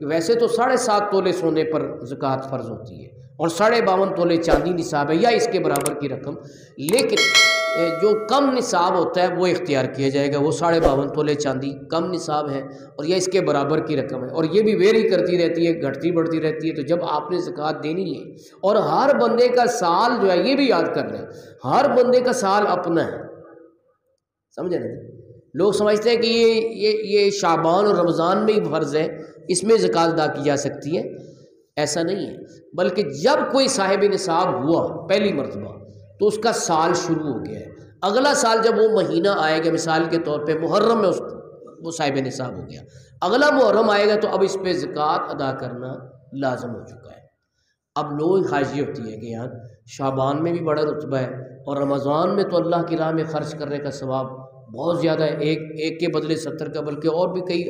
کہ ویسے تو 7.5 تولے سونے پر زکوٰۃ فرض ہوتی ہے اور 52.5 تولے چاندی نصاب ہے یا اس کے برابر کی رقم، لیکن جو کم نصاب ہوتا ہے وہ اختیار کیا جائے گا، وہ 52.5 تولے چاندی کم نصاب ہے اور یہ اس کے برابر کی رقم ہے، اور یہ بھی ویری کرتی رہتی ہے، گھٹتی بڑھتی رہتی ہے۔ تو جب آپ نے زکوٰۃ دینی ہے، اور ہر بندے کا سال جو ہے، یہ بھی یاد کر لیں، ہر بندے کا سال اپنا ہے، سمجھے نا؟ لوگ سمجھتے ہیں کہ یہ شعبان اور رمضان میں ہی فرض ہے، اس میں زکوٰۃ ادا کی جا سکتی ہے، ایسا نہیں ہے، بلکہ جب کوئی صاحب نصاب ہوا پہلی مرتبہ تو اس کا سال شروع ہو گیا ہے، اگلا سال جب وہ مہینہ آئے گا، مثال کے طور پہ محرم میں وہ صاحب نصاب ہو گیا، اگلا محرم آئے گا تو اب اس پہ زکوٰۃ ادا کرنا لازم ہو چکا ہے۔ اب لوگ خواہشی ہوتی ہے کہ یار شعبان میں بھی بڑا رتبہ ہے اور رمضان میں تو اللہ کی راہ میں خرچ کرنے کا ثواب بہت زیادہ ہے، ایک کے بدلے 70 کا، بلکہ اور بھی کئی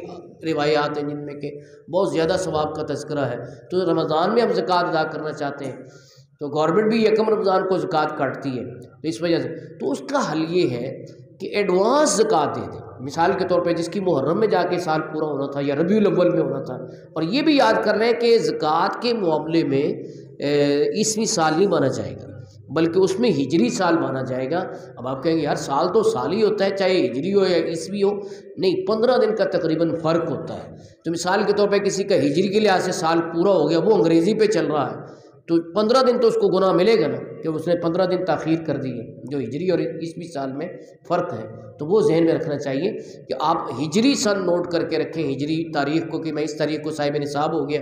روایات ہیں جن میں کہ بہت زیادہ ثواب کا تذکرہ ہے، تو رمضان میں ہم زکوٰۃ ادا کرنا چاہتے ہیں، تو گورنمنٹ بھی یکم رمضان کو زکوٰۃ کاٹتی ہے، تو اس وجہ سے تو اس کا حل یہ ہے کہ ایڈوانس زکوٰۃ دے دیں، مثال کے طور پہ جس کی محرم میں جا کے سال پورا ہونا تھا یا ربیع الاول میں ہونا تھا، اور یہ بھی یاد کر رہے ہیں کہ زکوٰۃ کے معاملے میں عیسوی سال نہیں مانا جائے گا، بلکہ اس میں ہجری سال مانا جائے گا۔ اب آپ کہیں گے یار سال تو سال ہی ہوتا ہے، چاہے ہجری ہو یا عیسوی ہو، نہیں، 15 دن کا تقریباً فرق ہوتا ہے۔ تو مثال کے طور پہ کسی کا ہجری کے لحاظ سے سال پورا ہو گیا، وہ انگریزی پہ چل رہا ہے، تو 15 دن تو اس کو گناہ ملے گا نا کہ اس نے 15 دن تاخیر کر دی ہے، جو ہجری اور عیسوی سال میں فرق ہے، تو وہ ذہن میں رکھنا چاہیے کہ آپ ہجری سن نوٹ کر کے رکھیں، ہجری تاریخ کو، کہ میں اس تاریخ کو صاحب نصاب ہو گیا۔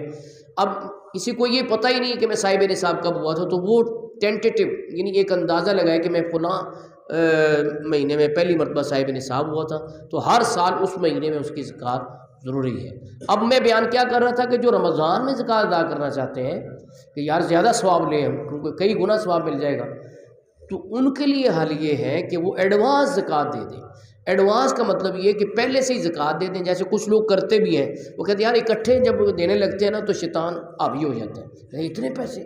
اب کسی کو یہ پتہ ہی نہیں ہے کہ میں صاحب نصاب کب ہوا تھا، تو وہ ٹینٹیٹیو یعنی ایک اندازہ لگائے کہ میں فلاں مہینے میں پہلی مرتبہ صاحب نصاب ہوا تھا، تو ہر سال اس مہینے میں اس کی زکوٰۃ ضروری ہے۔ اب میں بیان کیا کر رہا تھا کہ جو رمضان میں زکوٰۃ ادا کرنا چاہتے ہیں کہ یار زیادہ ثواب لیں ہم، کیونکہ کئی گنا ثواب مل جائے گا، تو ان کے لیے حل یہ ہے کہ وہ ایڈوانس زکوٰۃ دے دیں۔ ایڈوانس کا مطلب یہ کہ پہلے سے ہی زکوٰۃ دے دیں، جیسے کچھ لوگ کرتے بھی ہیں، وہ کہتے ہیں یار اکٹھے جب دینے لگتے ہیں نا تو شیطان حاوی ہو جاتا ہے، اتنے پیسے،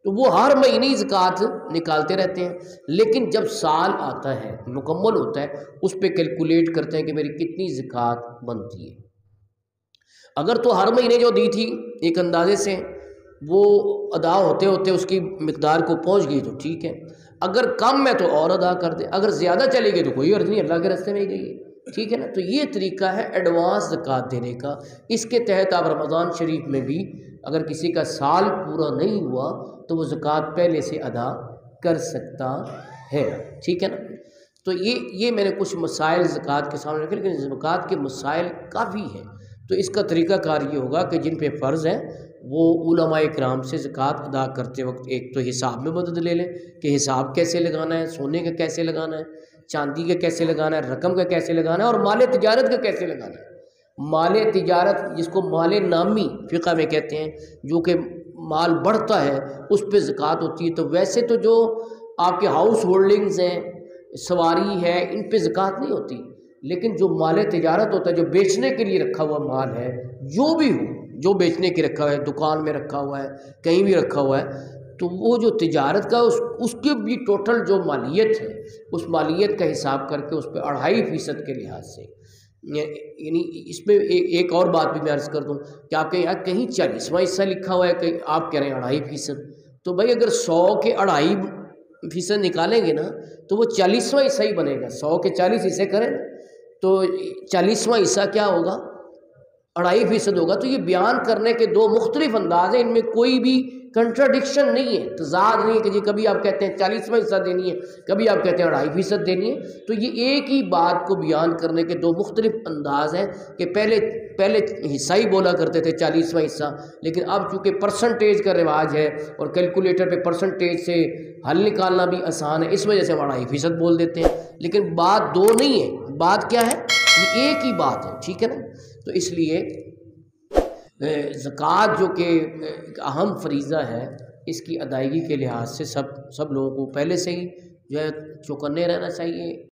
تو وہ ہر مہینے ہی زکوٰۃ نکالتے رہتے ہیں، لیکن جب سال آتا ہے، مکمل ہوتا ہے، اس پہ کیلکولیٹ کرتے ہیں کہ میری کتنی زکوٰۃ بنتی ہے۔ اگر تو ہر مہینے جو دی تھی ایک اندازے سے وہ ادا ہوتے ہوتے اس کی مقدار کو پہنچ گئی تو ٹھیک ہے، اگر کم ہے تو اور ادا کر دے، اگر زیادہ چلے گی تو کوئی عرض نہیں، اللہ کے راستے میں ہی گئی ہے، ٹھیک ہے نا۔ تو یہ طریقہ ہے ایڈوانس زکوٰۃ دینے کا۔ اس کے تحت آپ رمضان شریف میں بھی اگر کسی کا سال پورا نہیں ہوا تو وہ زکوٰۃ پہلے سے ادا کر سکتا ہے، ٹھیک ہے نا۔ تو یہ میں نے کچھ مسائل زکوٰۃ کے سامنے رکھے، لیکن زکوٰۃ کے مسائل کافی ہیں، تو اس کا طریقہ کار یہ ہوگا کہ جن پہ فرض ہے وہ علماء اکرام سے زکوٰۃ ادا کرتے وقت ایک تو حساب میں مدد لے لیں کہ حساب کیسے لگانا ہے، سونے کا کیسے لگانا ہے، چاندی کا کیسے لگانا ہے، رقم کا کیسے لگانا ہے، اور مال تجارت کا کیسے لگانا ہے۔ مال تجارت جس کو مال نامی فقہ میں کہتے ہیں، جو کہ مال بڑھتا ہے، اس پہ زکوٰۃ ہوتی ہے۔ تو ویسے تو جو آپ کے ہاؤس ہولڈنگز ہیں، سواری ہے، ان پہ زکوٰۃ نہیں ہوتی، لیکن جو مال تجارت ہوتا ہے، جو بیچنے کے لیے رکھا ہوا مال ہے، جو بھی ہو، جو بیچنے کے رکھا ہوا ہے، دکان میں رکھا ہوا ہے، کہیں بھی رکھا ہوا ہے، تو وہ جو تجارت کا اس کے بھی ٹوٹل جو مالیت ہے، اس مالیت کا حساب کر کے اس پہ 2.5% کے لحاظ سے، یعنی اس میں ایک اور بات بھی میں عرض کر دوں کہ آپ کے یہاں کہیں 40واں حصہ لکھا ہوا ہے کہ آپ کہہ رہے ہیں 2.5%، تو بھائی اگر 100 کے 2.5% نکالیں گے نا تو وہ 40واں حصہ ہی بنے گا۔ 100 کے 40 حصے کریں تو 40واں حصہ کیا ہوگا؟ 2.5% ہوگا۔ تو یہ بیان کرنے کے دو مختلف انداز ہیں، ان میں کوئی بھی کنٹراڈکشن نہیں ہے، تضاد نہیں ہے کہ جی کبھی آپ کہتے ہیں 40واں حصہ دینی ہے، کبھی آپ کہتے ہیں 2.5% دینی ہے۔ تو یہ ایک ہی بات کو بیان کرنے کے دو مختلف انداز ہیں کہ پہلے حصہ ہی بولا کرتے تھے 40واں حصہ، لیکن اب چونکہ پرسنٹیج کا رواج ہے اور کیلکولیٹر پہ پرسنٹیج سے حل نکالنا بھی آسان ہے، اس وجہ سے ہم 2.5% بول دیتے ہیں، لیکن بات دو نہیں ہے، بات کیا ہے؟ یہ ایک ہی بات ہے، ٹھیک ہے نا۔ تو اس لیے زکوٰۃ جو کہ ایک اہم فریضہ ہے، اس کی ادائیگی کے لحاظ سے سب لوگوں کو پہلے سے ہی جو ہے چوکنے رہنا چاہیے۔